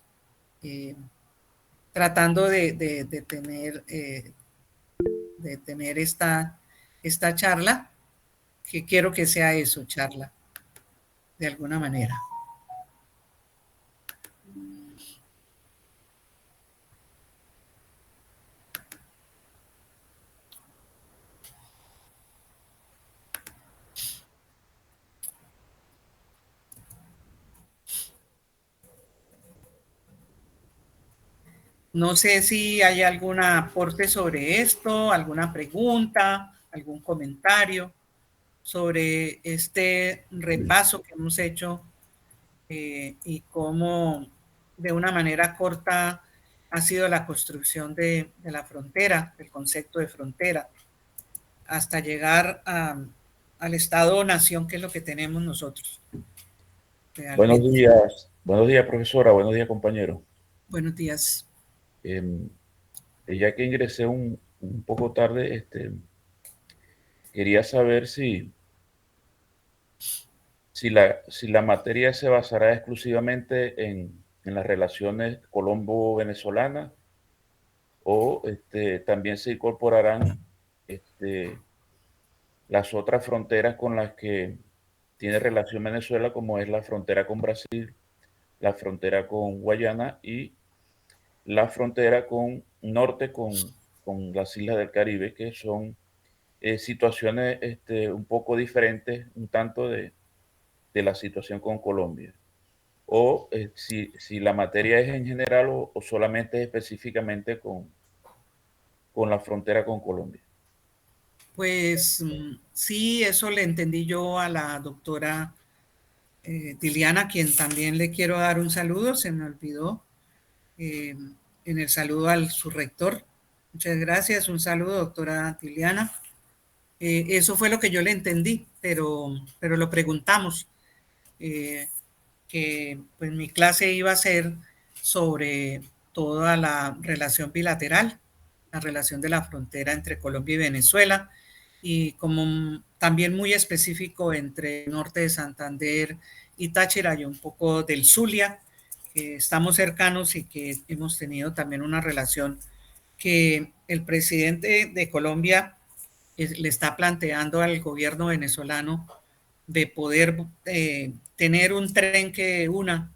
tratando de tener esta charla, que quiero que sea eso, charla, de alguna manera. No sé si hay algún aporte sobre esto, alguna pregunta, algún comentario sobre este repaso que hemos hecho y cómo de una manera corta ha sido la construcción de la frontera, del concepto de frontera, hasta llegar al Estado-nación, que es lo que tenemos nosotros. Realmente. Buenos días, profesora, buenos días, compañero. Buenos días. Ya que ingresé un poco tarde, quería saber si la materia se basará exclusivamente en las relaciones colombo-venezolanas o también se incorporarán las otras fronteras con las que tiene relación Venezuela, como es la frontera con Brasil, la frontera con Guayana y la frontera norte con las islas del Caribe, que son situaciones un poco diferentes, un tanto de la situación con Colombia. O si la materia es en general o solamente específicamente con la frontera con Colombia. Pues sí, eso le entendí yo a la doctora Diliana, quien también le quiero dar un saludo, se me olvidó en el saludo al su rector. Muchas gracias, un saludo, doctora Diliana. Eso fue lo que yo le entendí, pero lo preguntamos, que pues mi clase iba a ser sobre toda la relación bilateral, la relación de la frontera entre Colombia y Venezuela, y como también muy específico entre el norte de Santander y Táchira y un poco del Zulia, que estamos cercanos y que hemos tenido también una relación que el presidente de Colombia le está planteando al gobierno venezolano de poder tener un tren que una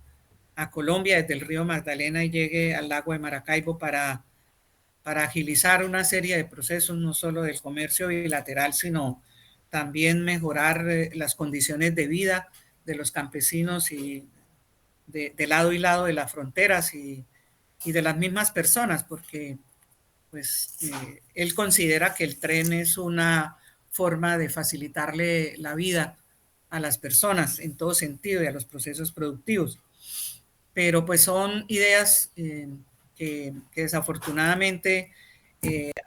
a Colombia desde el río Magdalena y llegue al lago de Maracaibo para agilizar una serie de procesos, no solo del comercio bilateral, sino también mejorar las condiciones de vida de los campesinos y de lado y lado de las fronteras y de las mismas personas, porque pues él considera que el tren es una forma de facilitarle la vida a las personas en todo sentido y a los procesos productivos. Pero pues son ideas que desafortunadamente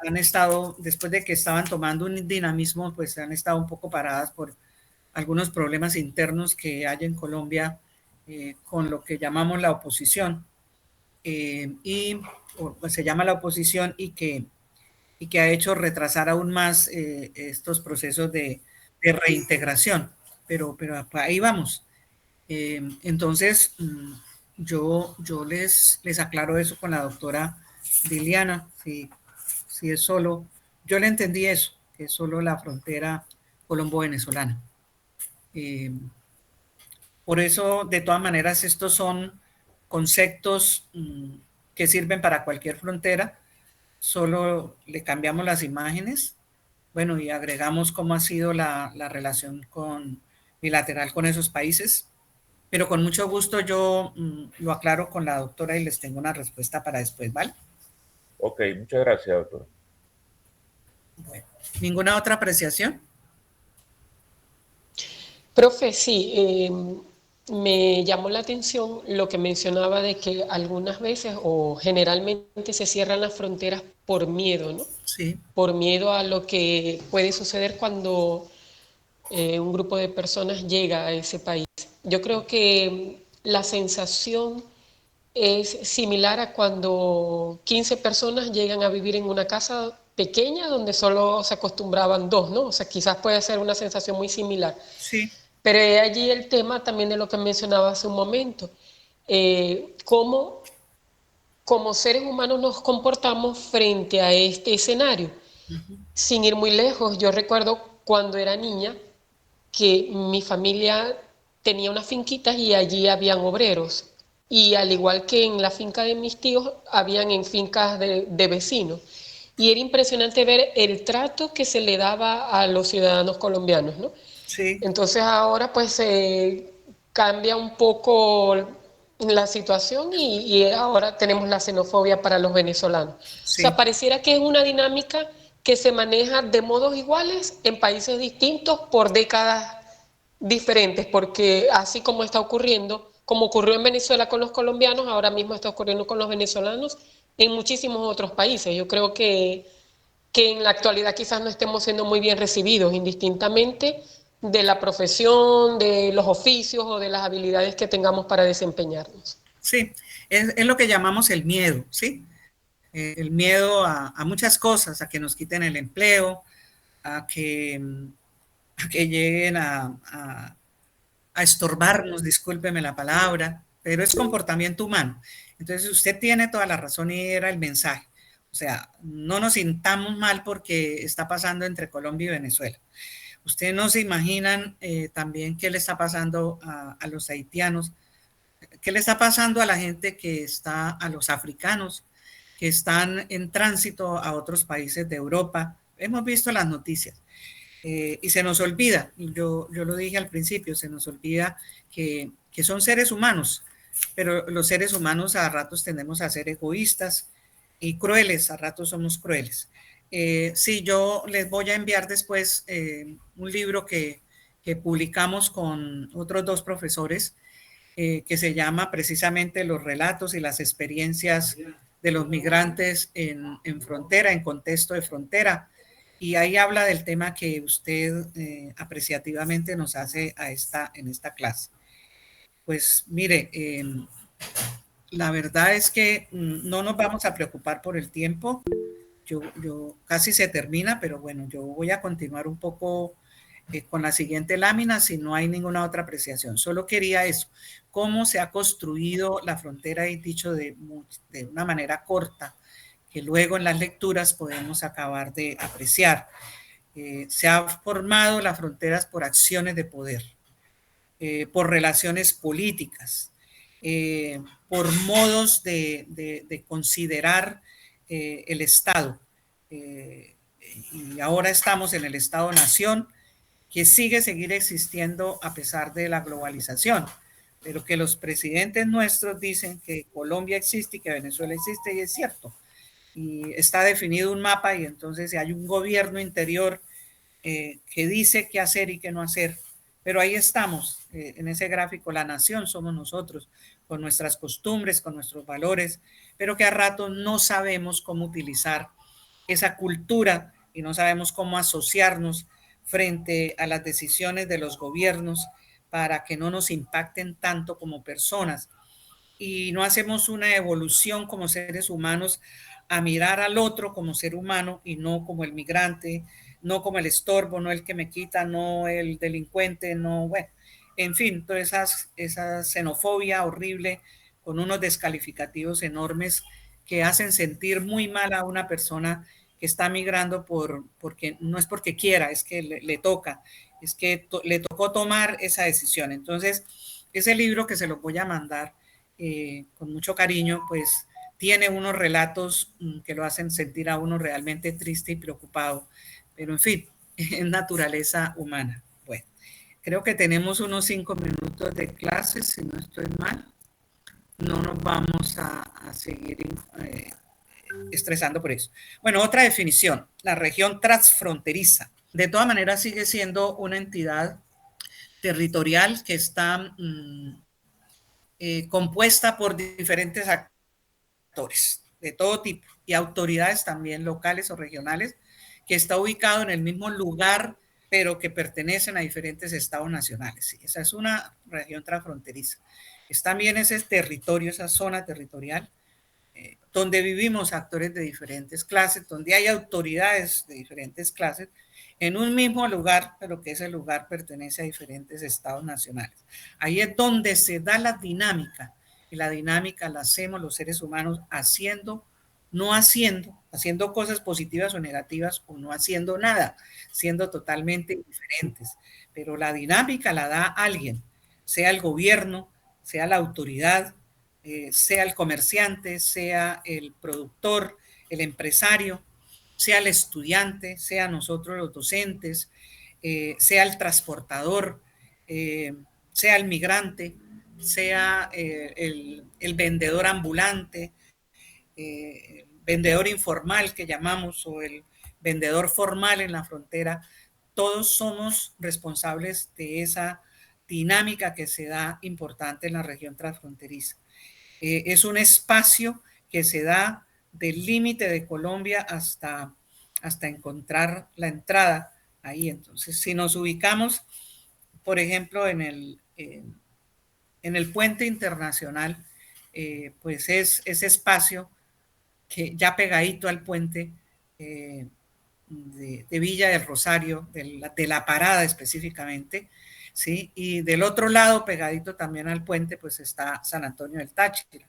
han estado, después de que estaban tomando un dinamismo, pues han estado un poco paradas por algunos problemas internos que hay en Colombia con lo que llamamos la oposición. Pues, se llama la oposición y que ha hecho retrasar aún más estos procesos de reintegración. Pero ahí vamos. Entonces, yo les aclaro eso con la doctora Diliana, si es solo, yo le entendí eso, que es solo la frontera colombo-venezolana. Por eso, de todas maneras, estos son conceptos que sirven para cualquier frontera, solo le cambiamos las imágenes, bueno, y agregamos cómo ha sido la relación bilateral con esos países, pero con mucho gusto yo lo aclaro con la doctora y les tengo una respuesta para después, ¿vale? Ok, muchas gracias, doctor. Bueno, ¿ninguna otra apreciación? Profe, sí, me llamó la atención lo que mencionaba de que algunas veces o generalmente se cierran las fronteras por miedo, ¿no? Sí. Por miedo a lo que puede suceder cuando un grupo de personas llega a ese país. Yo creo que la sensación es similar a cuando 15 personas llegan a vivir en una casa pequeña donde solo se acostumbraban dos, ¿no? O sea, quizás puede ser una sensación muy similar. Sí. Pero allí el tema también de lo que mencionaba hace un momento, cómo como seres humanos nos comportamos frente a este escenario. Sin ir muy lejos, yo recuerdo cuando era niña que mi familia tenía unas finquitas y allí habían obreros. Y al igual que en la finca de mis tíos, habían en fincas de vecinos. Y era impresionante ver el trato que se le daba a los ciudadanos colombianos, ¿no? Sí. Entonces ahora pues cambia un poco la situación y ahora tenemos la xenofobia para los venezolanos. O sea, Sí. pareciera que es una dinámica que se maneja de modos iguales en países distintos por décadas diferentes, porque así como está ocurriendo, como ocurrió en Venezuela con los colombianos, ahora mismo está ocurriendo con los venezolanos en muchísimos otros países. Yo creo que en la actualidad quizás no estemos siendo muy bien recibidos, indistintamente de la profesión, de los oficios o de las habilidades que tengamos para desempeñarnos. Sí, es lo que llamamos el miedo, ¿sí? El miedo a muchas cosas, a que nos quiten el empleo, a que, a que lleguen a estorbarnos, discúlpeme la palabra, pero es comportamiento humano. Entonces usted tiene toda la razón y era el mensaje. O sea, no nos sintamos mal porque está pasando entre Colombia y Venezuela. Ustedes no se imaginan también qué le está pasando a los haitianos, qué le está pasando a la gente que está, a los africanos que están en tránsito a otros países de Europa. Hemos visto las noticias. Y se nos olvida, yo lo dije al principio, se nos olvida que son seres humanos, pero los seres humanos a ratos tendemos a ser egoístas y crueles, a ratos somos crueles. Sí, yo les voy a enviar después un libro que publicamos con otros dos profesores que se llama precisamente Los relatos y las experiencias de los migrantes en frontera, en contexto de frontera. Y ahí habla del tema que usted apreciativamente nos hace en esta clase. Pues mire, la verdad es que no nos vamos a preocupar por el tiempo. Yo casi se termina, pero bueno, yo voy a continuar un poco con la siguiente lámina si no hay ninguna otra apreciación. Solo quería eso, cómo se ha construido la frontera, y dicho de una manera corta, que luego en las lecturas podemos acabar de apreciar. Se ha formado las fronteras por acciones de poder, por relaciones políticas, por modos de considerar el Estado. Y ahora estamos en el Estado-Nación, que seguir existiendo a pesar de la globalización, pero que los presidentes nuestros dicen que Colombia existe y que Venezuela existe, y es cierto. Y está definido un mapa y entonces hay un gobierno interior que dice qué hacer y qué no hacer. Pero ahí estamos, en ese gráfico, la nación somos nosotros, con nuestras costumbres, con nuestros valores, pero que a ratos no sabemos cómo utilizar esa cultura y no sabemos cómo asociarnos frente a las decisiones de los gobiernos para que no nos impacten tanto como personas. Y no hacemos una evolución como seres humanos a mirar al otro como ser humano y no como el migrante, no como el estorbo, no el que me quita, no el delincuente, no, bueno, en fin, toda esa xenofobia horrible con unos descalificativos enormes que hacen sentir muy mal a una persona que está migrando porque no es porque quiera, es que le toca, es que le tocó tomar esa decisión. Entonces, ese libro que se lo voy a mandar con mucho cariño, pues tiene unos relatos que lo hacen sentir a uno realmente triste y preocupado, pero en fin, es naturaleza humana. Bueno, creo que tenemos unos 5 minutos de clase, si no estoy mal. No nos vamos a seguir estresando por eso. Bueno, otra definición, la región transfronteriza. De todas maneras sigue siendo una entidad territorial que está compuesta por diferentes actores de todo tipo y autoridades también locales o regionales, que está ubicado en el mismo lugar, pero que pertenecen a diferentes estados nacionales. Sí, esa es una región transfronteriza. Es también ese territorio, esa zona territorial, donde vivimos actores de diferentes clases, donde hay autoridades de diferentes clases, en un mismo lugar, pero que ese lugar pertenece a diferentes estados nacionales. Ahí es donde se da la dinámica, y la dinámica la hacemos los seres humanos haciendo, no haciendo, haciendo cosas positivas o negativas, o no haciendo nada, siendo totalmente diferentes. Pero la dinámica la da alguien, sea el gobierno, sea la autoridad, sea el comerciante, sea el productor, el empresario, sea el estudiante, sea nosotros los docentes, sea el transportador, sea el migrante, sea el vendedor ambulante, vendedor informal que llamamos, o el vendedor formal en la frontera. Todos somos responsables de esa dinámica que se da importante en la región transfronteriza. Es un espacio que se da del límite de Colombia hasta encontrar la entrada ahí. Entonces, si nos ubicamos, por ejemplo, en el puente internacional, pues es ese espacio que ya pegadito al puente de Villa del Rosario, de la Parada específicamente, ¿sí? Y del otro lado, pegadito también al puente, pues está San Antonio del Táchira.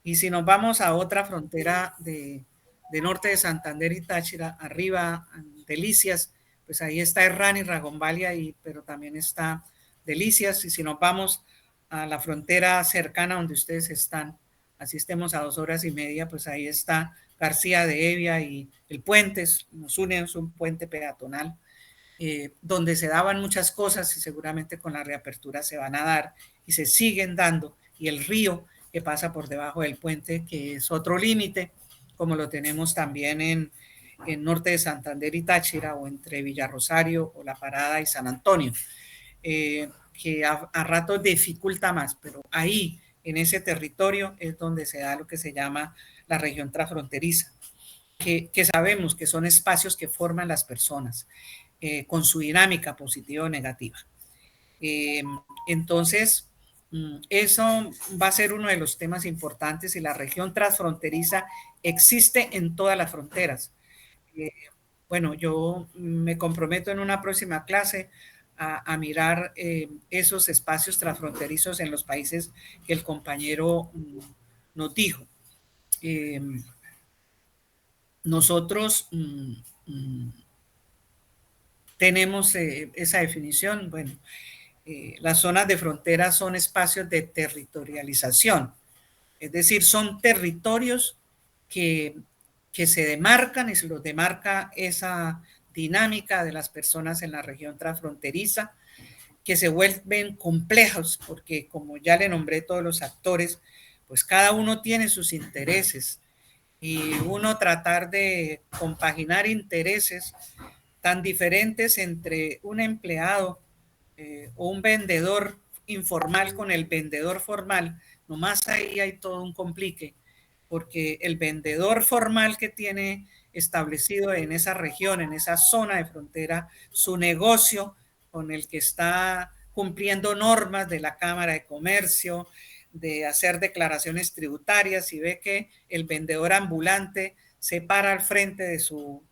Y si nos vamos a otra frontera de norte de Santander y Táchira, arriba, Delicias, pues ahí está Herrán y Ragombalia, pero también está Delicias. Y si nos vamos a la frontera cercana donde ustedes están, así estemos a 2 horas y media, pues ahí está García de Evia y el puente, nos une, es un puente peatonal, donde se daban muchas cosas y seguramente con la reapertura se van a dar y se siguen dando, y el río que pasa por debajo del puente, que es otro límite, como lo tenemos también en norte de Santander y Táchira, o entre Villarrosario o La Parada y San Antonio, que a ratos dificulta más, pero ahí, en ese territorio, es donde se da lo que se llama la región transfronteriza, que sabemos que son espacios que forman las personas, con su dinámica positiva o negativa. Entonces, eso va a ser uno de los temas importantes, y la región transfronteriza existe en todas las fronteras. Bueno, yo me comprometo en una próxima clase a mirar esos espacios transfronterizos en los países que el compañero nos dijo. Nosotros tenemos esa definición. Bueno, las zonas de frontera son espacios de territorialización, es decir, son territorios que se demarcan, y se los demarca esa dinámica de las personas en la región transfronteriza, que se vuelven complejos porque, como ya le nombré todos los actores, pues cada uno tiene sus intereses, y uno tratar de compaginar intereses tan diferentes entre un empleado o un vendedor informal con el vendedor formal, nomás ahí hay todo un complique, porque el vendedor formal que tiene establecido en esa región, en esa zona de frontera, su negocio con el que está cumpliendo normas de la Cámara de Comercio, de hacer declaraciones tributarias, y ve que el vendedor ambulante se para al frente de su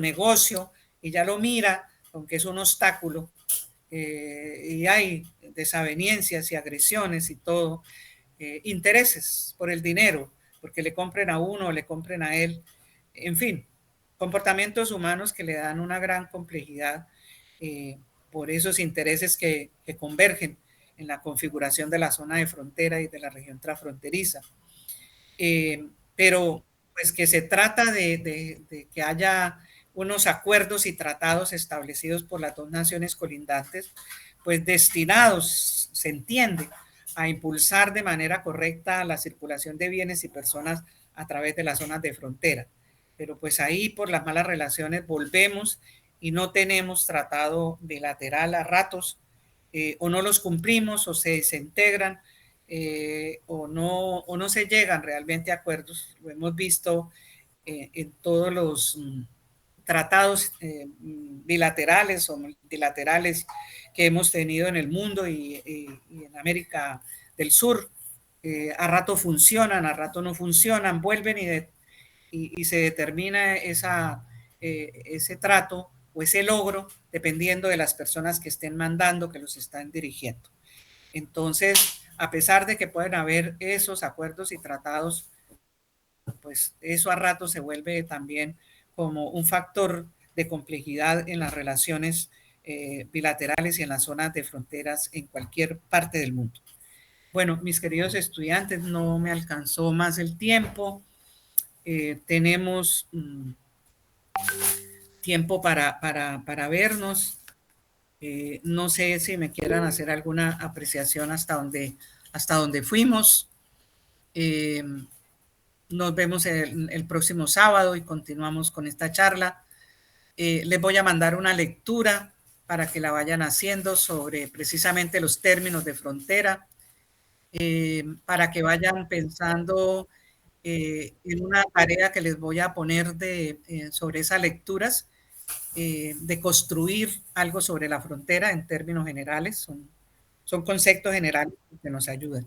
negocio y ya lo mira, aunque es un obstáculo, y hay desavenencias y agresiones y todo, intereses por el dinero, porque le compren a uno o le compren a él, en fin, comportamientos humanos que le dan una gran complejidad por esos intereses que convergen en la configuración de la zona de frontera y de la región transfronteriza. pero pues que se trata de que haya unos acuerdos y tratados establecidos por las dos naciones colindantes, pues destinados, se entiende, a impulsar de manera correcta la circulación de bienes y personas a través de las zonas de frontera. Pero pues ahí por las malas relaciones volvemos y no tenemos tratado bilateral a ratos, o no los cumplimos o se desintegran, o no se llegan realmente a acuerdos. Lo hemos visto en todos los tratados bilaterales o multilaterales que hemos tenido en el mundo y en América del Sur. A rato funcionan, a rato no funcionan, vuelven y se determina ese trato o ese logro dependiendo de las personas que estén mandando, que los están dirigiendo. Entonces, a pesar de que pueden haber esos acuerdos y tratados, pues eso a rato se vuelve también como un factor de complejidad en las relaciones bilaterales y en las zonas de fronteras en cualquier parte del mundo. Bueno, mis queridos estudiantes, no me alcanzó más el tiempo. Tenemos tiempo para vernos. No sé si me quieran hacer alguna apreciación hasta donde fuimos. Nos vemos el próximo sábado y continuamos con esta charla. Les voy a mandar una lectura para que la vayan haciendo sobre precisamente los términos de frontera, para que vayan pensando en una tarea que les voy a poner sobre esas lecturas, de construir algo sobre la frontera en términos generales. Son conceptos generales que nos ayudan.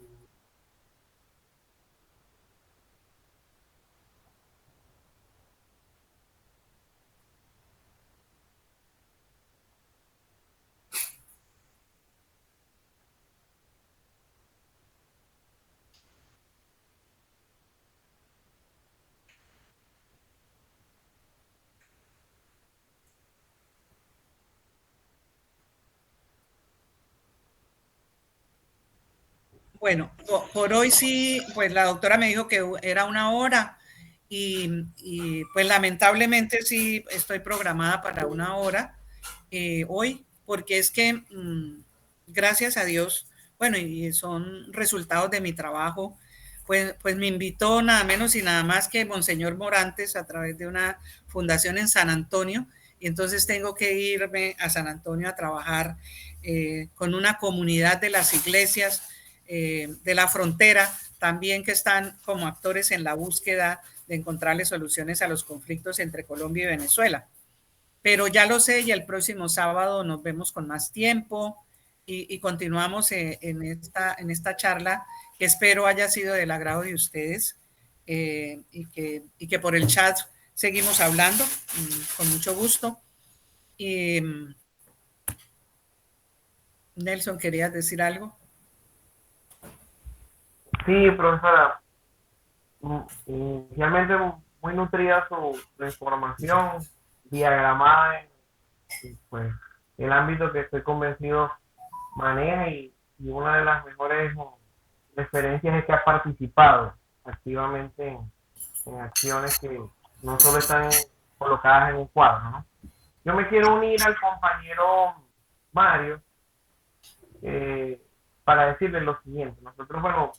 Bueno, por hoy sí, pues la doctora me dijo que era 1 hora y pues lamentablemente sí estoy programada para 1 hora hoy, porque es que gracias a Dios, bueno, y son resultados de mi trabajo, pues me invitó nada menos y nada más que Monseñor Morantes a través de una fundación en San Antonio, y entonces tengo que irme a San Antonio a trabajar con una comunidad de las iglesias de la frontera, también que están como actores en la búsqueda de encontrarle soluciones a los conflictos entre Colombia y Venezuela. Pero ya lo sé y el próximo sábado nos vemos con más tiempo y continuamos en esta charla que espero haya sido del agrado de ustedes, y que por el chat seguimos hablando con mucho gusto. Y Nelson, ¿querías decir algo? Sí, profesora, inicialmente muy nutrida su información, diagramada en pues, el ámbito que estoy convencido maneja y una de las mejores referencias es que ha participado activamente en acciones que no solo están colocadas en un cuadro, ¿no? Yo me quiero unir al compañero Mario para decirle lo siguiente. Nosotros, bueno,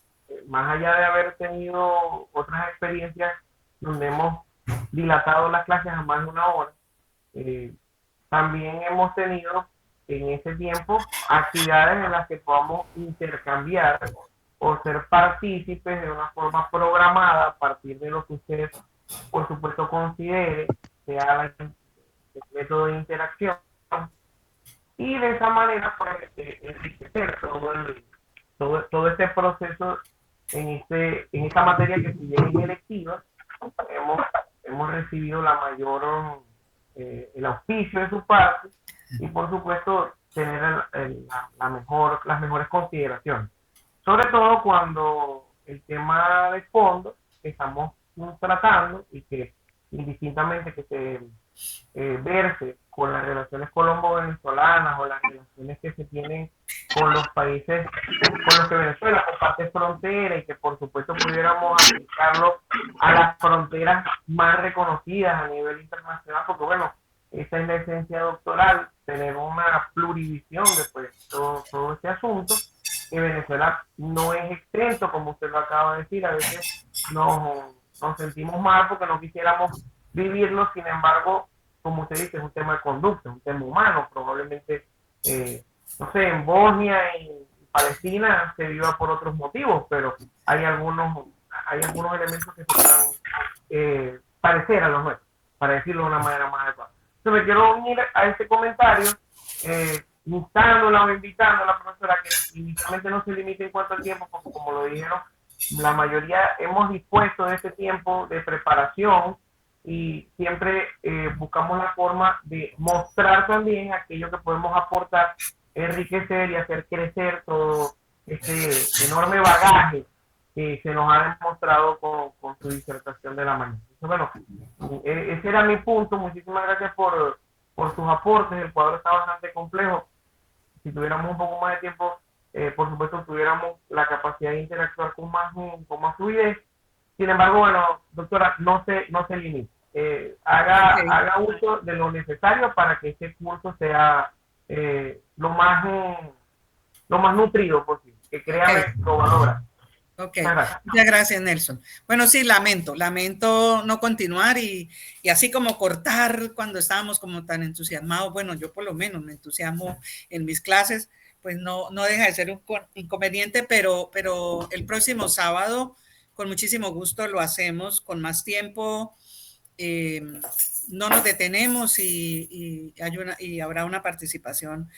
más allá de haber tenido otras experiencias donde hemos dilatado las clases a más de 1 hora, también hemos tenido en ese tiempo actividades en las que podamos intercambiar o ser partícipes de una forma programada a partir de lo que usted, por supuesto, considere sea el método de interacción, y de esa manera pues, enriquecer todo este proceso en esta materia que si bien es electiva, hemos recibido la mayor, el auspicio de su parte y por supuesto tener las mejores consideraciones. Sobre todo cuando el tema de fondo que estamos tratando y que indistintamente que se verse con las relaciones colombo-venezolanas o las relaciones que se tienen con los países con los que Venezuela comparte frontera, y que por supuesto pudiéramos aplicarlo a las fronteras más reconocidas a nivel internacional, porque bueno, esa es la esencia doctoral, tener una pluridivisión de pues, todo este asunto, que Venezuela no es exento, como usted lo acaba de decir. A veces nos sentimos mal porque no quisiéramos vivirlo, sin embargo, como usted dice, es un tema de conducta, es un tema humano. Probablemente, no sé, en Bosnia y Palestina se viva por otros motivos, pero hay algunos elementos que se puedan parecer a los nuestros, para decirlo de una manera más adecuada. Entonces me quiero unir a este comentario, instándola o invitando a la profesora que inicialmente no se limite en cuanto al tiempo, porque como lo dijeron, la mayoría hemos dispuesto de este tiempo de preparación, y siempre buscamos la forma de mostrar también aquello que podemos aportar, enriquecer y hacer crecer todo este enorme bagaje que se nos ha demostrado con su disertación de la mañana. Entonces, bueno, ese era mi punto. Muchísimas gracias por sus aportes. El cuadro está bastante complejo. Si tuviéramos un poco más de tiempo, por supuesto, tuviéramos la capacidad de interactuar con más fluidez. Sin embargo, bueno, doctora, no se limite. Haga uso de lo necesario para que este curso sea lo más nutrido posible, que créame, lo valora. Ok, muchas gracias, Nelson. Bueno, sí, lamento no continuar y así como cortar cuando estábamos como tan entusiasmados. Bueno, yo por lo menos me entusiasmo en mis clases, pues no deja de ser un inconveniente, pero el próximo sábado con muchísimo gusto lo hacemos con más tiempo. No nos detenemos y habrá una participación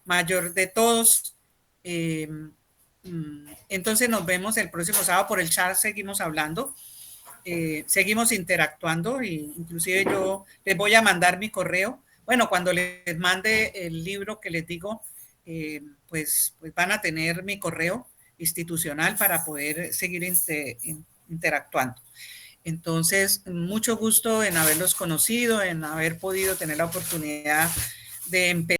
mayor de todos. Entonces nos vemos el próximo sábado por el chat, seguimos hablando, seguimos interactuando, e inclusive yo les voy a mandar mi correo. Bueno, cuando les mande el libro que les digo, pues van a tener mi correo institucional para poder seguir interactuando. Entonces, mucho gusto en haberlos conocido, en haber podido tener la oportunidad de empezar